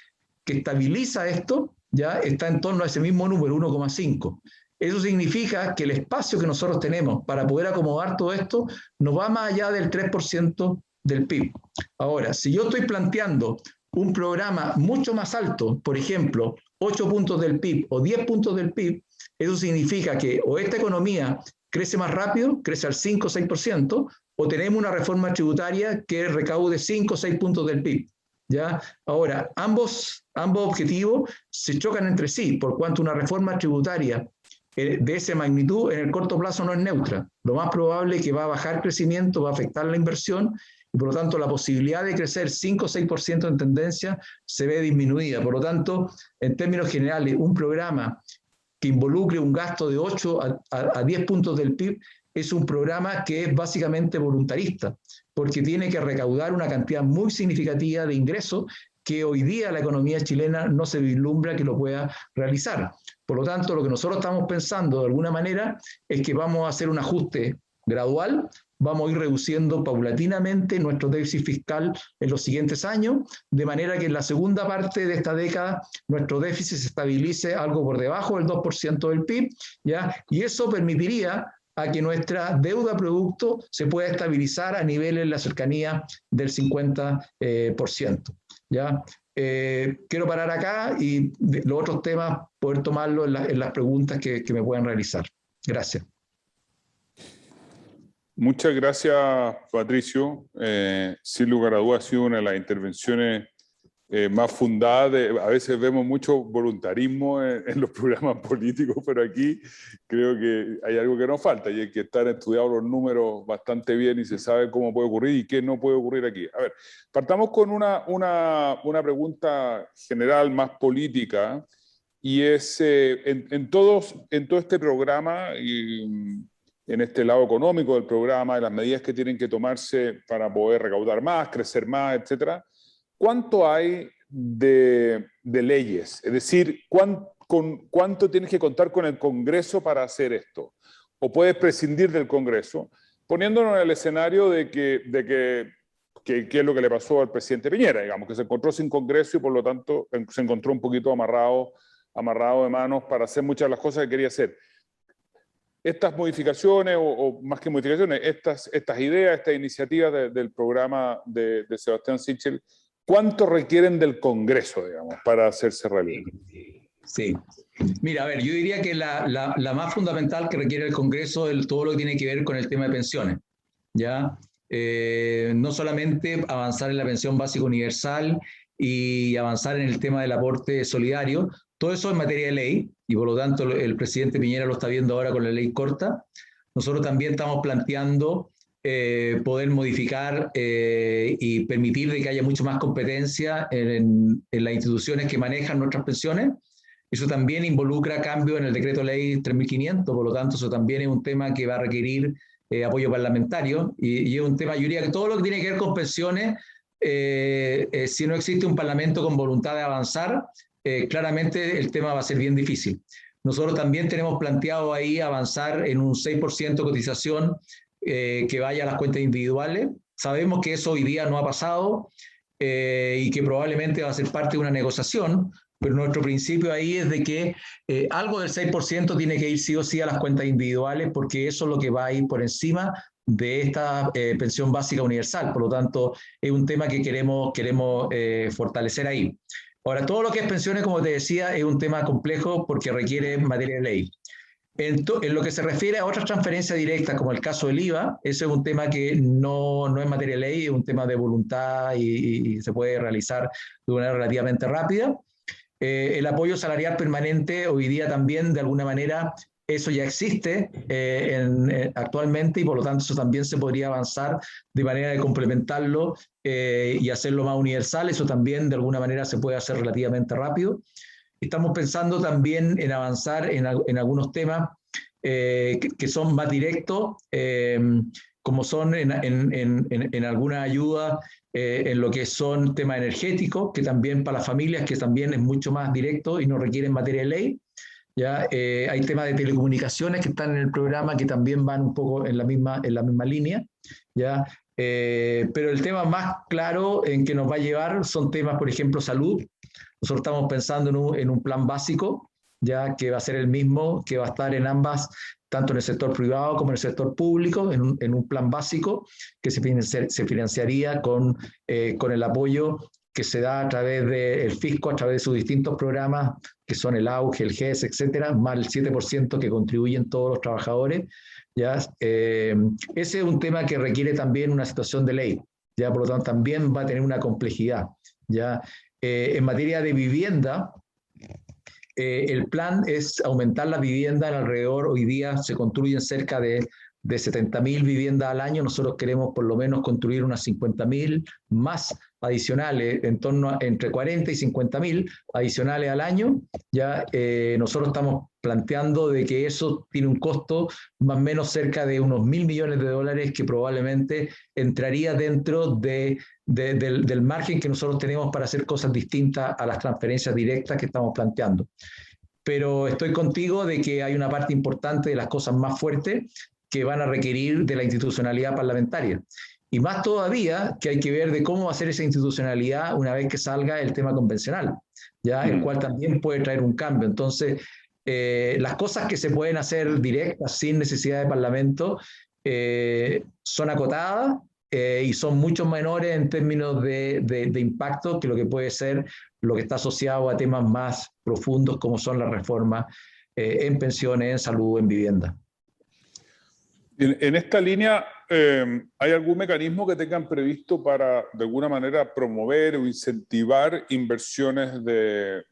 que estabiliza esto ya está en torno a ese mismo número, 1,5%. Eso significa que el espacio que nosotros tenemos para poder acomodar todo esto no va más allá del 3% del PIB. Ahora, si yo estoy planteando un programa mucho más alto, por ejemplo, 8 puntos del PIB o 10 puntos del PIB, eso significa que o esta economía crece más rápido, crece al 5 o 6%, o tenemos una reforma tributaria que recaude 5 o 6 puntos del PIB. ¿Ya? Ahora, ambos objetivos se chocan entre sí, por cuanto una reforma tributaria de esa magnitud en el corto plazo no es neutra. Lo más probable es que va a bajar crecimiento, va a afectar la inversión, y por lo tanto la posibilidad de crecer 5 o 6% en tendencia se ve disminuida. Por lo tanto, en términos generales, un programa que involucre un gasto de 8 a 10 puntos del PIB es un programa que es básicamente voluntarista, porque tiene que recaudar una cantidad muy significativa de ingresos que hoy día la economía chilena no se vislumbra que lo pueda realizar. Por lo tanto, lo que nosotros estamos pensando de alguna manera es que vamos a hacer un ajuste gradual, vamos a ir reduciendo paulatinamente nuestro déficit fiscal en los siguientes años, de manera que en la segunda parte de esta década nuestro déficit se estabilice algo por debajo del 2% del PIB, ¿ya? Y eso permitiría a que nuestra deuda producto se pueda estabilizar a niveles en la cercanía del 50%. ¿Ya? Quiero parar acá y los otros temas poder tomarlos en las preguntas que me puedan realizar. Gracias. Muchas gracias, Patricio. Sin lugar a dudas ha sido una de las intervenciones más fundadas. A veces vemos mucho voluntarismo en los programas políticos, pero aquí creo que hay algo que nos falta y hay que estar estudiados los números bastante bien y se sabe cómo puede ocurrir y qué no puede ocurrir aquí. A ver, partamos con una pregunta general más política y es en todo este programa y en este lado económico del programa, de las medidas que tienen que tomarse para poder recaudar más, crecer más, etcétera. ¿Cuánto hay de leyes? Es decir, ¿cuánto tienes que contar con el Congreso para hacer esto? ¿O puedes prescindir del Congreso? Poniéndonos en el escenario de qué es lo que le pasó al presidente Piñera, digamos, que se encontró sin Congreso y por lo tanto se encontró un poquito amarrado de manos para hacer muchas de las cosas que quería hacer. estas modificaciones, o más que modificaciones, estas ideas, estas iniciativas del programa de Sebastián Sichel, ¿cuánto requieren del Congreso, digamos, para hacerse realidad? Sí. Mira, a ver, yo diría que la más fundamental que requiere el Congreso es todo lo que tiene que ver con el tema de pensiones, ¿ya? No solamente avanzar en la pensión básica universal y avanzar en el tema del aporte solidario, todo eso es materia de ley, y por lo tanto el presidente Piñera lo está viendo ahora con la ley corta. Nosotros también estamos planteando poder modificar y permitir de que haya mucho más competencia en las instituciones que manejan nuestras pensiones. Eso también involucra cambios en el decreto ley 3.500, por lo tanto eso también es un tema que va a requerir apoyo parlamentario, y es un tema, yo diría que todo lo que tiene que ver con pensiones, si no existe un parlamento con voluntad de avanzar, claramente el tema va a ser bien difícil. Nosotros también tenemos planteado ahí avanzar en un 6% de cotización que vaya a las cuentas individuales. Sabemos que eso hoy día no ha pasado y que probablemente va a ser parte de una negociación, pero nuestro principio ahí es de que algo del 6% tiene que ir sí o sí a las cuentas individuales, porque eso es lo que va a ir por encima de esta pensión básica universal. Por lo tanto, es un tema que queremos fortalecer ahí. Ahora, todo lo que es pensiones, como te decía, es un tema complejo porque requiere materia de ley. En lo que se refiere a otras transferencias directas, como el caso del IVA, ese es un tema que no es materia de ley, es un tema de voluntad y se puede realizar de una manera relativamente rápida. El apoyo salarial permanente hoy día también, de alguna manera, eso ya existe actualmente, y por lo tanto eso también se podría avanzar de manera de complementarlo y hacerlo más universal. Eso también de alguna manera se puede hacer relativamente rápido. Estamos pensando también en avanzar en algunos temas que son más directos, como son en alguna ayuda en lo que son temas energéticos, que también para las familias, que también es mucho más directo y no requieren materia de ley. ¿Ya? Hay temas de telecomunicaciones que están en el programa que también van un poco en la misma línea, ¿ya? Pero el tema más claro en que nos va a llevar son temas, por ejemplo, salud. Nosotros estamos pensando en un plan básico, ya que va a ser el mismo, que va a estar en ambas, tanto en el sector privado como en el sector público, en un plan básico que se financiaría con el apoyo que se da a través del fisco, a través de sus distintos programas, que son el AUGE, el GES, etcétera, más el 7% que contribuyen todos los trabajadores. ¿Ya? Ese es un tema que requiere también una situación de ley, ¿ya? Por lo tanto también va a tener una complejidad, ¿ya? En materia de vivienda, el plan es aumentar la vivienda en alrededor, hoy día se construyen cerca de 70.000 viviendas al año. Nosotros queremos por lo menos construir unas 50.000 más adicionales, en torno a entre 40 y 50.000 adicionales al año. Ya nosotros estamos planteando de que eso tiene un costo más o menos cerca de unos $1.000 millones, que probablemente entraría dentro del margen que nosotros tenemos para hacer cosas distintas a las transferencias directas que estamos planteando. Pero estoy contigo de que hay una parte importante de las cosas más fuertes que van a requerir de la institucionalidad parlamentaria. Y más todavía que hay que ver de cómo va a ser esa institucionalidad una vez que salga el tema convencional, ¿ya? El cual también puede traer un cambio. Entonces, las cosas que se pueden hacer directas sin necesidad de parlamento son acotadas y son mucho menores en términos de impacto que lo que puede ser lo que está asociado a temas más profundos como son las reformas en pensiones, en salud, en vivienda. En esta línea, ¿hay algún mecanismo que tengan previsto para, de alguna manera, promover o incentivar inversiones de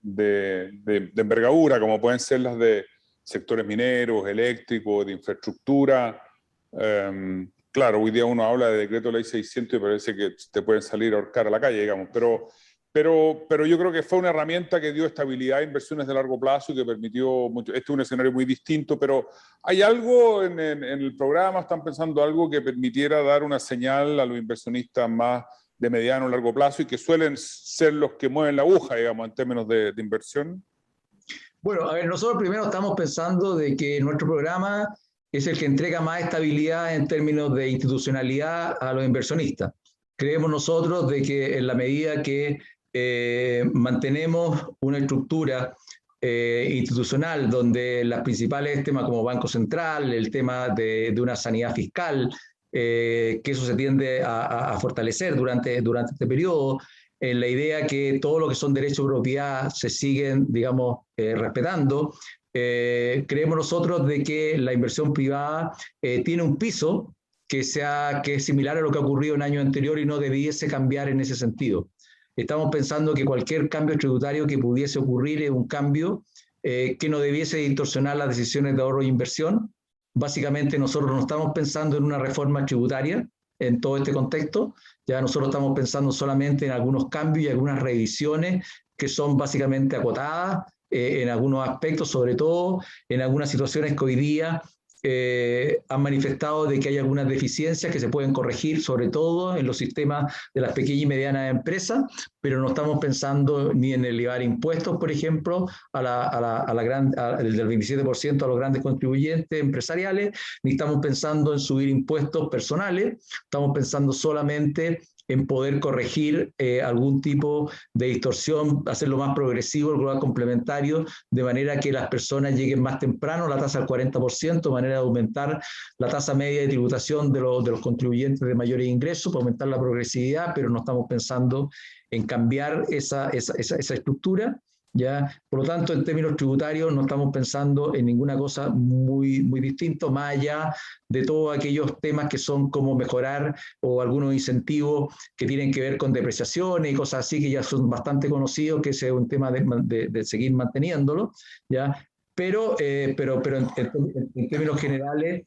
envergadura, como pueden ser las de sectores mineros, eléctricos, de infraestructura? Claro, hoy día uno habla de decreto ley 600 y parece que te pueden salir a ahorcar a la calle, digamos, pero yo creo que fue una herramienta que dio estabilidad a inversiones de largo plazo y que permitió mucho. Este es un escenario muy distinto, pero ¿hay algo en el programa? ¿Están pensando algo que permitiera dar una señal a los inversionistas más de mediano o largo plazo y que suelen ser los que mueven la aguja, digamos, en términos de inversión? Bueno, a ver, nosotros primero estamos pensando de que nuestro programa es el que entrega más estabilidad en términos de institucionalidad a los inversionistas. Creemos nosotros de que en la medida que mantenemos una estructura institucional, donde los principales temas como Banco Central, el tema de una sanidad fiscal, que eso se tiende a fortalecer durante este periodo, la idea que todo lo que son derechos de propiedad se siguen, digamos, respetando. Creemos nosotros de que la inversión privada tiene un piso que es similar a lo que ha ocurrido en años anteriores y no debiese cambiar en ese sentido. Estamos pensando que cualquier cambio tributario que pudiese ocurrir es un cambio que no debiese distorsionar las decisiones de ahorro e inversión. Básicamente nosotros no estamos pensando en una reforma tributaria en todo este contexto, ya nosotros estamos pensando solamente en algunos cambios y algunas revisiones que son básicamente acotadas en algunos aspectos, sobre todo en algunas situaciones que hoy día han manifestado de que hay algunas deficiencias que se pueden corregir, sobre todo en los sistemas de las pequeñas y medianas empresas, pero no estamos pensando ni en elevar impuestos, por ejemplo, del 27% a los grandes contribuyentes empresariales, ni estamos pensando en subir impuestos personales, estamos pensando solamente en poder corregir algún tipo de distorsión, hacerlo más progresivo, el global complementario, de manera que las personas lleguen más temprano, la tasa al 40%, de manera de aumentar la tasa media de tributación de los contribuyentes de mayores ingresos, para aumentar la progresividad, pero no estamos pensando en cambiar esa estructura. ¿Ya? Por lo tanto, en términos tributarios no estamos pensando en ninguna cosa muy distinto, más allá de todos aquellos temas que son como mejorar o algunos incentivos que tienen que ver con depreciaciones y cosas así que ya son bastante conocidos, que ese es un tema de seguir manteniéndolo, ¿ya? Pero en términos generales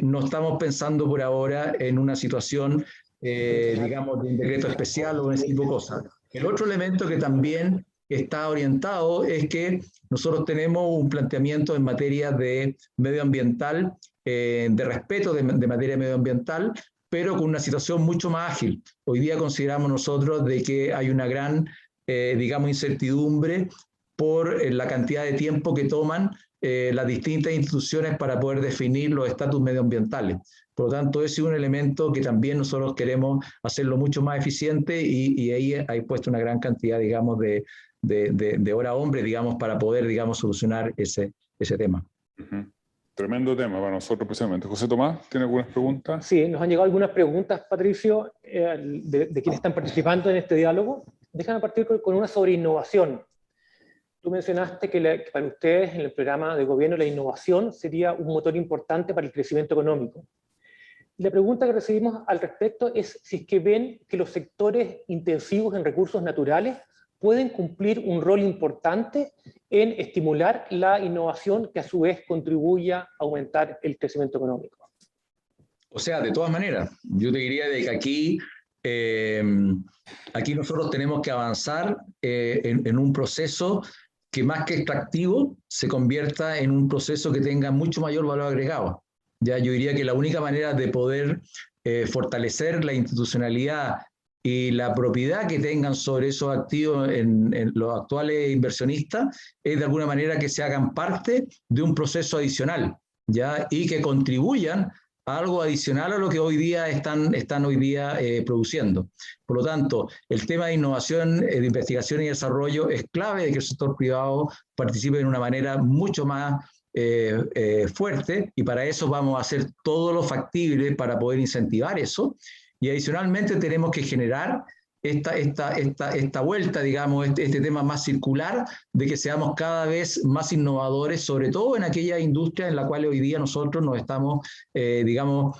no estamos pensando por ahora en una situación, digamos, de un decreto especial o ese tipo de cosas. El otro elemento que también está orientado es que nosotros tenemos un planteamiento en materia de medioambiental, de respeto de materia medioambiental, pero con una situación mucho más ágil. Hoy día consideramos nosotros de que hay una gran, digamos, incertidumbre por la cantidad de tiempo que toman las distintas instituciones para poder definir los estatus medioambientales. Por lo tanto, ese es un elemento que también nosotros queremos hacerlo mucho más eficiente y ahí hay puesto una gran cantidad, digamos, de hora hombre, digamos, para poder, digamos, solucionar ese tema. Tremendo tema para nosotros precisamente. José Tomás, ¿tiene algunas preguntas? Sí, nos han llegado algunas preguntas, Patricio, de quienes están participando en este diálogo. Déjame partir con una sobre innovación. Tú mencionaste que para ustedes en el programa de gobierno la innovación sería un motor importante para el crecimiento económico. La pregunta que recibimos al respecto es si es que ven que los sectores intensivos en recursos naturales pueden cumplir un rol importante en estimular la innovación que a su vez contribuya a aumentar el crecimiento económico. O sea, de todas maneras, yo te diría de que aquí nosotros tenemos que avanzar en un proceso que más que extractivo se convierta en un proceso que tenga mucho mayor valor agregado. Ya yo diría que la única manera de poder fortalecer la institucionalidad y la propiedad que tengan sobre esos activos en los actuales inversionistas es de alguna manera que se hagan parte de un proceso adicional, ¿ya? Y que contribuyan a algo adicional a lo que hoy día están hoy día produciendo. Por lo tanto, el tema de innovación, de investigación y desarrollo es clave de que el sector privado participe de una manera mucho más fuerte, y para eso vamos a hacer todo lo factible para poder incentivar eso. Y adicionalmente tenemos que generar esta vuelta, digamos, este tema más circular, de que seamos cada vez más innovadores, sobre todo en aquella industria en la cual hoy día nosotros nos estamos, digamos,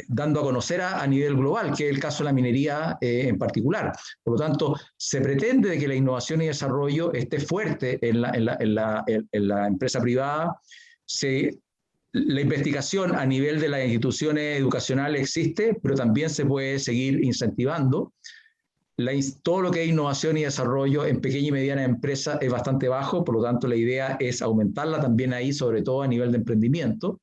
dando a conocer a nivel global, que es el caso de la minería en particular. Por lo tanto, se pretende que la innovación y desarrollo esté fuerte en la empresa privada. La investigación a nivel de las instituciones educacionales existe, pero también se puede seguir incentivando. Todo lo que es innovación y desarrollo en pequeña y mediana empresa es bastante bajo, por lo tanto la idea es aumentarla también ahí, sobre todo a nivel de emprendimiento.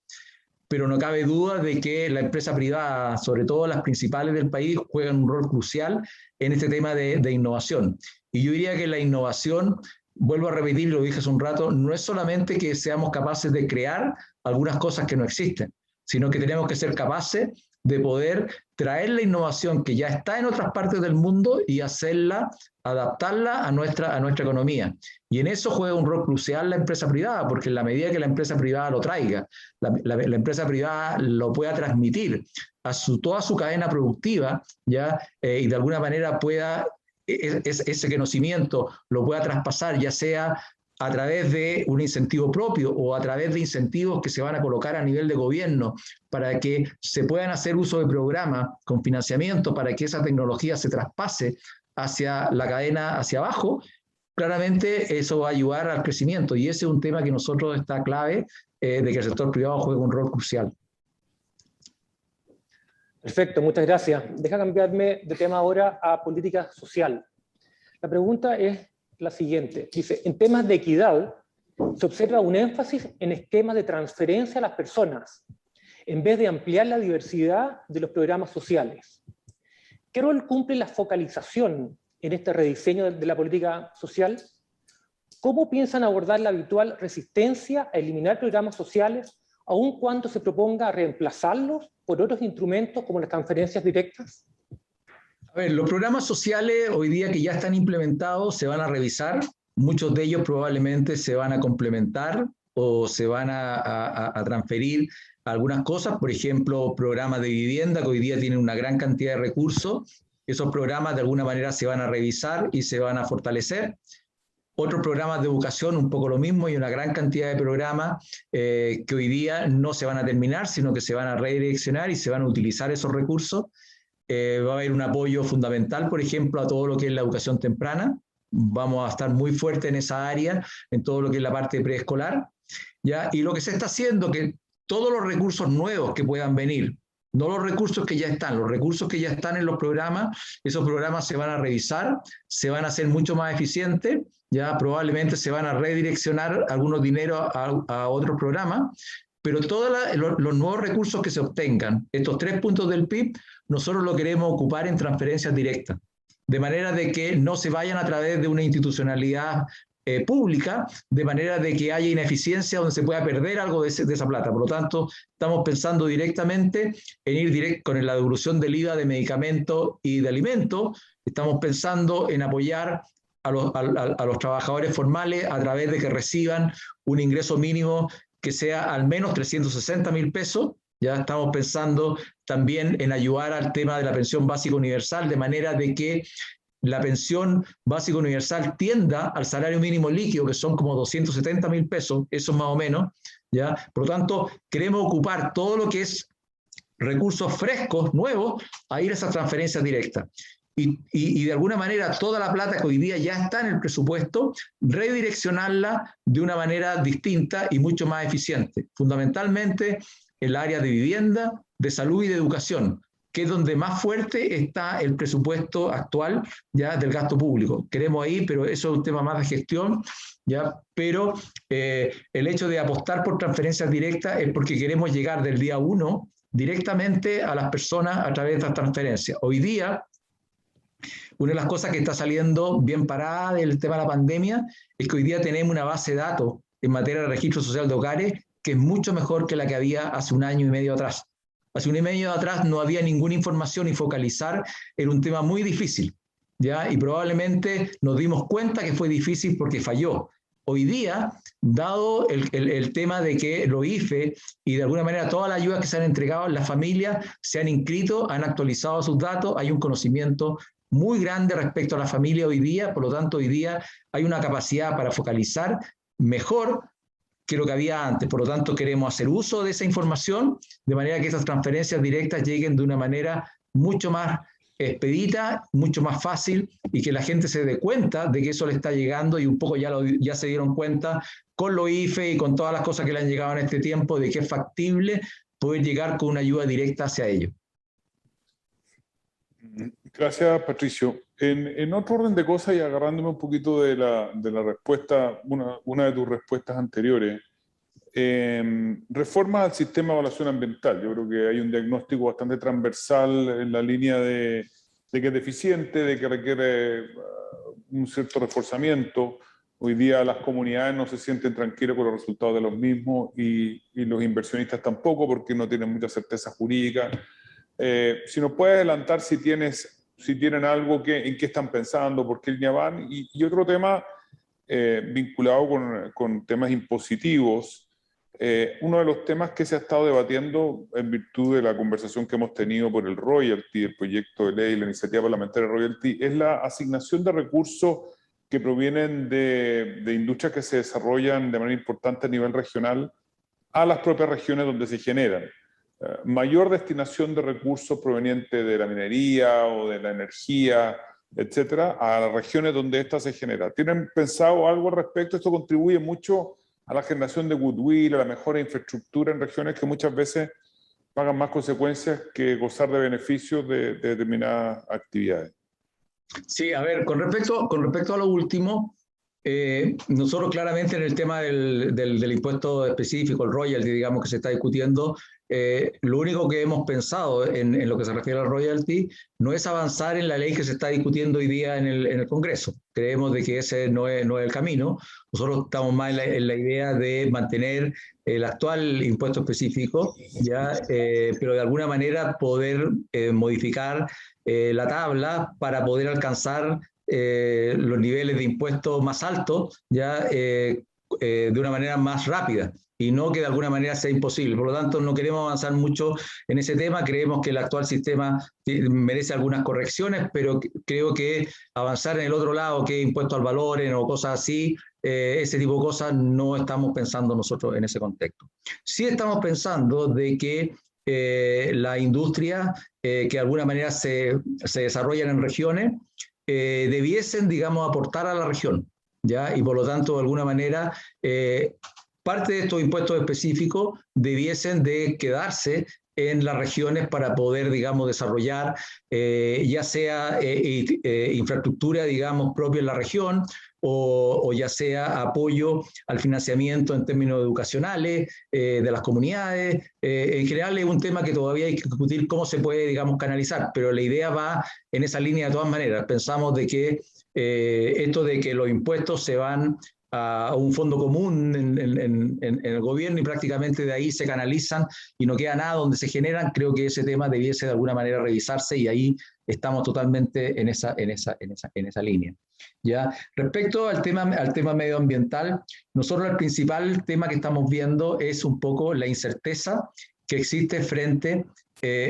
Pero no cabe duda de que la empresa privada, sobre todo las principales del país, juegan un rol crucial en este tema de innovación. Y yo diría que la innovación, vuelvo a repetir, lo dije hace un rato, no es solamente que seamos capaces de crear algunas cosas que no existen, sino que tenemos que ser capaces de poder traer la innovación que ya está en otras partes del mundo y adaptarla a nuestra economía. Y en eso juega un rol crucial la empresa privada, porque en la medida que la empresa privada lo traiga, la empresa privada lo pueda transmitir a toda su cadena productiva, ¿ya? Y de alguna manera pueda ese conocimiento lo pueda traspasar, ya sea a través de un incentivo propio o a través de incentivos que se van a colocar a nivel de gobierno para que se puedan hacer uso de programas con financiamiento para que esa tecnología se traspase hacia la cadena hacia abajo, claramente eso va a ayudar al crecimiento y ese es un tema que nosotros está clave de que el sector privado juegue un rol crucial. Perfecto, muchas gracias. Deja cambiarme de tema ahora a política social. La pregunta es la siguiente. Dice, en temas de equidad se observa un énfasis en esquemas de transferencia a las personas, en vez de ampliar la diversidad de los programas sociales. ¿Qué rol cumple la focalización en este rediseño de la política social? ¿Cómo piensan abordar la habitual resistencia a eliminar programas sociales, aun cuando se proponga reemplazarlos por otros instrumentos como las transferencias directas? A ver, los programas sociales hoy día que ya están implementados se van a revisar, muchos de ellos probablemente se van a complementar o se van a transferir algunas cosas, por ejemplo, programas de vivienda que hoy día tienen una gran cantidad de recursos, esos programas de alguna manera se van a revisar y se van a fortalecer. Otros programas de educación, un poco lo mismo, y una gran cantidad de programas que hoy día no se van a terminar, sino que se van a redireccionar y se van a utilizar esos recursos. Va a haber un apoyo fundamental, por ejemplo, a todo lo que es la educación temprana. Vamos a estar muy fuerte en esa área, en todo lo que es la parte preescolar, ¿ya? Y lo que se está haciendo, que todos los recursos nuevos que puedan venir, no los recursos que ya están, los recursos que ya están en los programas, esos programas se van a revisar, se van a hacer mucho más eficientes, ya probablemente se van a redireccionar algunos dineros a otros programas, pero todos los nuevos recursos que se obtengan, estos 3 puntos del PIB, nosotros lo queremos ocupar en transferencias directas, de manera de que no se vayan a través de una institucionalidad pública, de manera de que haya ineficiencia donde se pueda perder algo de esa plata. Por lo tanto, estamos pensando directamente en ir con la devolución del IVA de medicamentos y de alimentos, estamos pensando en apoyar a los trabajadores formales a través de que reciban un ingreso mínimo que sea al menos 360.000 pesos. Ya estamos pensando también en ayudar al tema de la pensión básica universal, de manera de que la pensión básica universal tienda al salario mínimo líquido, que son como 270.000 pesos, eso más o menos, ¿ya? Por lo tanto, queremos ocupar todo lo que es recursos frescos, nuevos, a ir a esas transferencias directas. Y de alguna manera toda la plata que hoy día ya está en el presupuesto, redireccionarla de una manera distinta y mucho más eficiente, fundamentalmente en el área de vivienda, de salud y de educación, que es donde más fuerte está el presupuesto actual ya del gasto público. Queremos ahí, pero eso es un tema más de gestión, ya, pero el hecho de apostar por transferencias directas es porque queremos llegar del día 1 directamente a las personas a través de estas transferencias. Hoy día, una de las cosas que está saliendo bien parada del tema de la pandemia es que hoy día tenemos una base de datos en materia de registro social de hogares que es mucho mejor que la que había hace 1 año y medio atrás. Hace 1 año y medio atrás no había ninguna información y focalizar era un tema muy difícil, ¿ya? Y probablemente nos dimos cuenta que fue difícil porque falló. Hoy día, dado el tema de que los IFE y de alguna manera todas las ayudas que se han entregado, las familias se han inscrito, han actualizado sus datos, hay un conocimiento muy grande respecto a la familia hoy día, por lo tanto hoy día hay una capacidad para focalizar mejor que lo que había antes. Por lo tanto, queremos hacer uso de esa información de manera que esas transferencias directas lleguen de una manera mucho más expedita, mucho más fácil y que la gente se dé cuenta de que eso le está llegando y un poco ya se dieron cuenta con los IFE y con todas las cosas que le han llegado en este tiempo de que es factible poder llegar con una ayuda directa hacia ellos. Gracias, Patricio. En otro orden de cosas y agarrándome un poquito de la respuesta, una de tus respuestas anteriores, reforma al sistema de evaluación ambiental. Yo creo que hay un diagnóstico bastante transversal en la línea de que es deficiente, de que requiere un cierto reforzamiento. Hoy día las comunidades no se sienten tranquilas con los resultados de los mismos y los inversionistas tampoco porque no tienen mucha certeza jurídica. Si nos puedes adelantar si tienen algo, en qué están pensando, por qué línea van. Y otro tema vinculado con temas impositivos. Uno de los temas que se ha estado debatiendo en virtud de la conversación que hemos tenido por el royalty, el proyecto de ley, la iniciativa parlamentaria royalty, es la asignación de recursos que provienen de industrias que se desarrollan de manera importante a nivel regional a las propias regiones donde se generan. Mayor destinación de recursos provenientes de la minería o de la energía, etcétera, a las regiones donde ésta se genera. ¿Tienen pensado algo al respecto? Esto contribuye mucho a la generación de goodwill, a la mejora de infraestructura en regiones que muchas veces pagan más consecuencias que gozar de beneficios de determinadas actividades. Sí, a ver, con respecto a lo último, nosotros claramente en el tema del impuesto específico, el royalty, digamos, que se está discutiendo, lo único que hemos pensado en lo que se refiere al royalty no es avanzar en la ley que se está discutiendo hoy día en el Congreso. Creemos de que ese no es el camino. Nosotros estamos más en la idea de mantener el actual impuesto específico, ¿ya? Pero de alguna manera poder modificar la tabla para poder alcanzar los niveles de impuestos más altos ya de una manera más rápida y no que de alguna manera sea imposible. Por lo tanto, no queremos avanzar mucho en ese tema. Creemos que el actual sistema merece algunas correcciones, pero creo que avanzar en el otro lado, que impuesto al valor o cosas así, ese tipo de cosas no estamos pensando nosotros en ese contexto. Sí estamos pensando de que la industria que de alguna manera se desarrollan en regiones debiesen, digamos, aportar a la región, ¿ya? Y por lo tanto, de alguna manera, parte de estos impuestos específicos debiesen de quedarse en las regiones para poder, digamos, desarrollar ya sea infraestructura, digamos, propia en la región o ya sea apoyo al financiamiento en términos educacionales de las comunidades. En general es un tema que todavía hay que discutir cómo se puede, digamos, canalizar, pero la idea va en esa línea de todas maneras. Pensamos de que esto de que los impuestos se van a un fondo común en el gobierno y prácticamente de ahí se canalizan y no queda nada donde se generan, creo que ese tema debiese de alguna manera revisarse y ahí estamos totalmente en esa línea. ¿Ya? Respecto al tema medioambiental, nosotros el principal tema que estamos viendo es un poco la incerteza que existe frente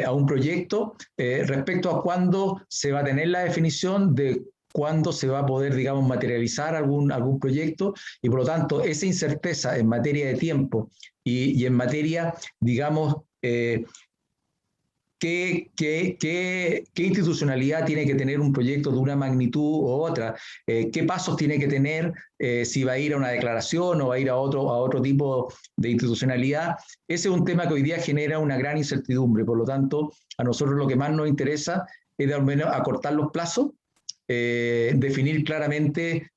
a un proyecto respecto a cuándo se va a tener la definición de cuándo se va a poder, digamos, materializar algún proyecto y por lo tanto esa incerteza en materia de tiempo y en materia, digamos, ¿qué institucionalidad tiene que tener un proyecto de una magnitud u otra? ¿Qué pasos tiene que tener? Si va a ir a una declaración o va a ir a otro tipo de institucionalidad. Ese es un tema que hoy día genera una gran incertidumbre. Por lo tanto, a nosotros lo que más nos interesa es al menos acortar los plazos, definir claramente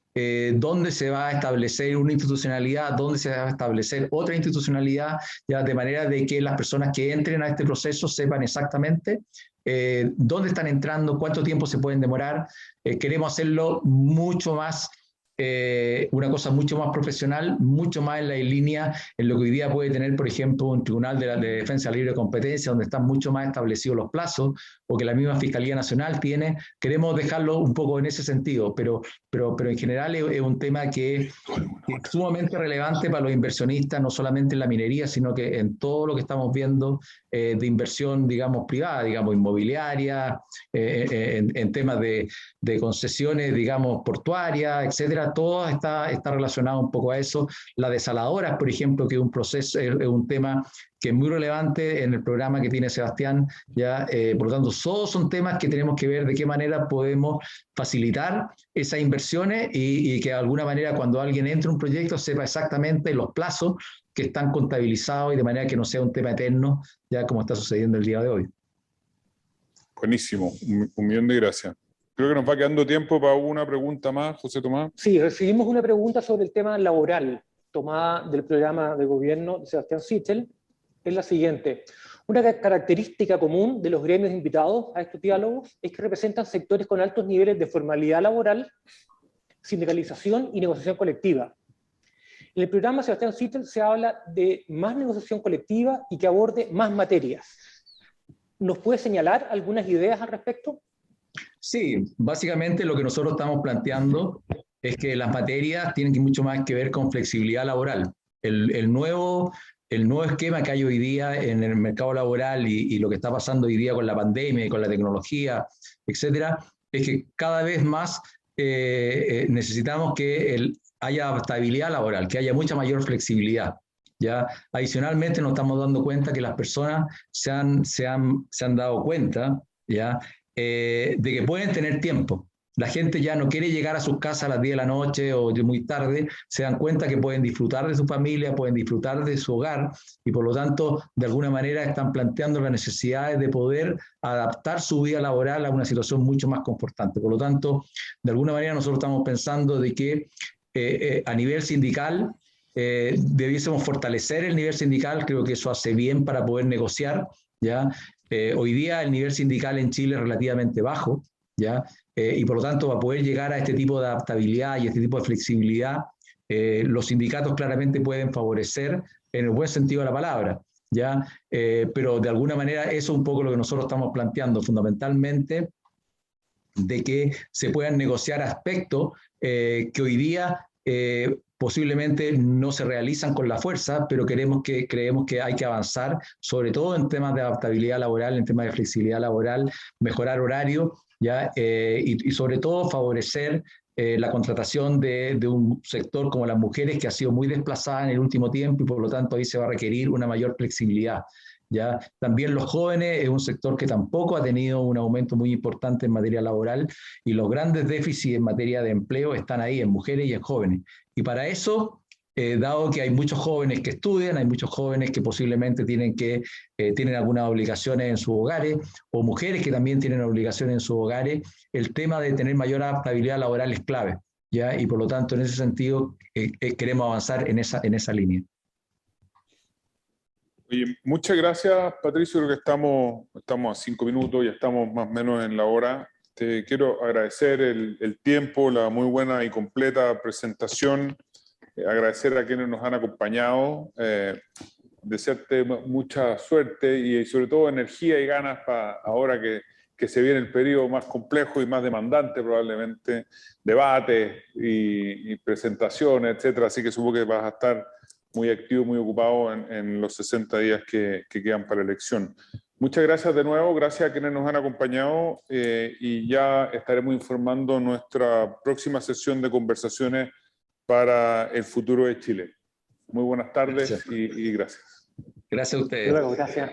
dónde se va a establecer una institucionalidad, dónde se va a establecer otra institucionalidad, ya de manera de que las personas que entren a este proceso sepan exactamente dónde están entrando, cuánto tiempo se pueden demorar. Queremos hacerlo mucho más, una cosa mucho más profesional, mucho más en la línea en lo que hoy día puede tener, por ejemplo, un tribunal de defensa de libre competencia, donde están mucho más establecidos los plazos, o que la misma Fiscalía Nacional tiene. Queremos dejarlo un poco en ese sentido, pero en general es un tema que es sumamente relevante para los inversionistas, no solamente en la minería, sino que en todo lo que estamos viendo de inversión, digamos, privada, digamos, inmobiliaria, en temas de concesiones, digamos, portuarias, etcétera. Todo está relacionado un poco a eso. Las desaladoras, por ejemplo, que es un proceso, es un tema que es muy relevante en el programa que tiene Sebastián, ya, por lo tanto, todos son temas que tenemos que ver de qué manera podemos facilitar esas inversiones y que de alguna manera cuando alguien entre a un proyecto sepa exactamente los plazos que están contabilizados y de manera que no sea un tema eterno, ya como está sucediendo el día de hoy. Buenísimo, un millón de gracias. Creo que nos va quedando tiempo para una pregunta más, José Tomás. Sí, recibimos una pregunta sobre el tema laboral, tomada del programa de gobierno de Sebastián Sichel. Es la siguiente. Una característica común de los gremios invitados a estos diálogos es que representan sectores con altos niveles de formalidad laboral, sindicalización y negociación colectiva. En el programa Sebastián Sichel se habla de más negociación colectiva y que aborde más materias. ¿Nos puede señalar algunas ideas al respecto? Sí, básicamente lo que nosotros estamos planteando es que las materias tienen mucho más que ver con flexibilidad laboral. El nuevo esquema que hay hoy día en el mercado laboral y lo que está pasando hoy día con la pandemia y con la tecnología, etcétera, es que cada vez más necesitamos que haya adaptabilidad laboral, que haya mucha mayor flexibilidad. ¿Ya? Adicionalmente nos estamos dando cuenta que las personas se han dado cuenta, ¿ya? De que pueden tener tiempo. La gente ya no quiere llegar a sus casas a las 10 de la noche o muy tarde, se dan cuenta que pueden disfrutar de su familia, pueden disfrutar de su hogar y por lo tanto de alguna manera están planteando las necesidades de poder adaptar su vida laboral a una situación mucho más confortante. Por lo tanto, de alguna manera nosotros estamos pensando de que a nivel sindical debiésemos fortalecer el nivel sindical, creo que eso hace bien para poder negociar, ¿ya? Hoy día el nivel sindical en Chile es relativamente bajo, ¿ya? Y por lo tanto, para poder llegar a este tipo de adaptabilidad y este tipo de flexibilidad, los sindicatos claramente pueden favorecer en el buen sentido de la palabra, ¿ya? Pero de alguna manera eso es un poco lo que nosotros estamos planteando, fundamentalmente, de que se puedan negociar aspectos que hoy día posiblemente no se realizan con la fuerza, pero creemos que hay que avanzar, sobre todo en temas de adaptabilidad laboral, en temas de flexibilidad laboral, mejorar horario, ¿ya? Y sobre todo favorecer la contratación de un sector como las mujeres, que ha sido muy desplazada en el último tiempo y por lo tanto ahí se va a requerir una mayor flexibilidad. ¿Ya? También los jóvenes es un sector que tampoco ha tenido un aumento muy importante en materia laboral y los grandes déficits en materia de empleo están ahí en mujeres y en jóvenes. Y para eso, dado que hay muchos jóvenes que estudian, hay muchos jóvenes que posiblemente tienen algunas obligaciones en sus hogares, o mujeres que también tienen obligaciones en sus hogares, el tema de tener mayor adaptabilidad laboral es clave, ¿ya? Y por lo tanto, en ese sentido, queremos avanzar en esa línea. Oye, muchas gracias, Patricio. Creo que estamos a 5 minutos, ya estamos más o menos en la hora. Te quiero agradecer el tiempo, la muy buena y completa presentación. Agradecer a quienes nos han acompañado. Desearte mucha suerte y sobre todo energía y ganas para ahora que se viene el periodo más complejo y más demandante probablemente, debates y presentaciones, etcétera. Así que supongo que vas a estar muy activo, muy ocupado en los 60 días que quedan para la elección. Muchas gracias de nuevo, gracias a quienes nos han acompañado y ya estaremos informando nuestra próxima sesión de conversaciones para el futuro de Chile. Muy buenas tardes y gracias. Gracias a ustedes. Luego, gracias.